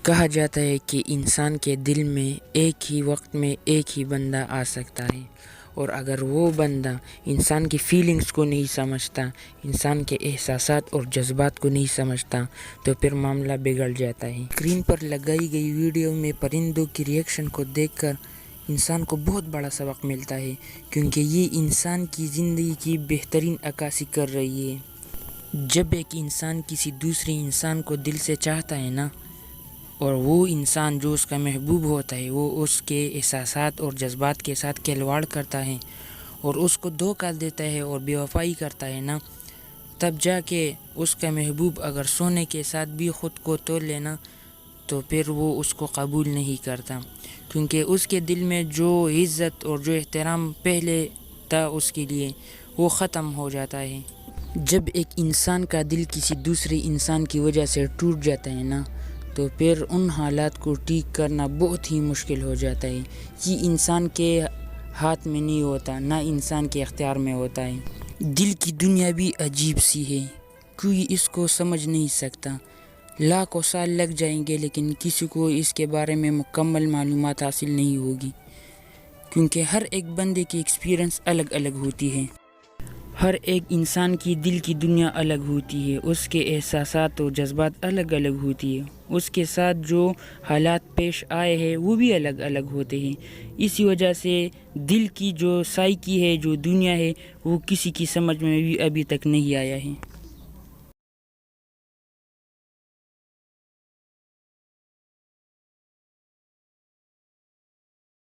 کہا جاتا ہے کہ انسان کے دل میں ایک ہی وقت میں ایک ہی بندہ آ سکتا ہے، اور اگر وہ بندہ انسان کی فیلنگز کو نہیں سمجھتا، انسان کے احساسات اور جذبات کو نہیں سمجھتا، تو پھر معاملہ بگڑ جاتا ہے۔ اسکرین پر لگائی گئی ویڈیو میں پرندوں کی ری ایکشن کو دیکھ کر انسان کو بہت بڑا سبق ملتا ہے، کیونکہ یہ انسان کی زندگی کی بہترین عکاسی کر رہی ہے۔ جب ایک انسان کسی دوسرے انسان کو دل سے چاہتا ہے نا، اور وہ انسان جو اس کا محبوب ہوتا ہے وہ اس کے احساسات اور جذبات کے ساتھ کھلواڑ کرتا ہے اور اس کو دھوکہ دیتا ہے اور بے وفائی کرتا ہے نا، تب جا کے اس کا محبوب اگر سونے کے ساتھ بھی خود کو توڑ لینا تو پھر وہ اس کو قبول نہیں کرتا، کیونکہ اس کے دل میں جو عزت اور جو احترام پہلے تھا اس کے لیے وہ ختم ہو جاتا ہے۔ جب ایک انسان کا دل کسی دوسرے انسان کی وجہ سے ٹوٹ جاتا ہے نا، تو پھر ان حالات کو ٹھیک کرنا بہت ہی مشکل ہو جاتا ہے۔ یہ انسان کے ہاتھ میں نہیں ہوتا، نہ انسان کے اختیار میں ہوتا ہے۔ دل کی دنیا بھی عجیب سی ہے، کوئی اس کو سمجھ نہیں سکتا۔ لاکھوں سال لگ جائیں گے لیکن کسی کو اس کے بارے میں مکمل معلومات حاصل نہیں ہوگی، کیونکہ ہر ایک بندے کی ایکسپیرئنس الگ الگ ہوتی ہے۔ ہر ایک انسان کی دل کی دنیا الگ ہوتی ہے، اس کے احساسات اور جذبات الگ الگ ہوتی ہے، اس کے ساتھ جو حالات پیش آئے ہیں وہ بھی الگ الگ ہوتے ہیں۔ اسی وجہ سے دل کی جو سائیکی ہے، جو دنیا ہے، وہ کسی کی سمجھ میں بھی ابھی تک نہیں آیا ہے۔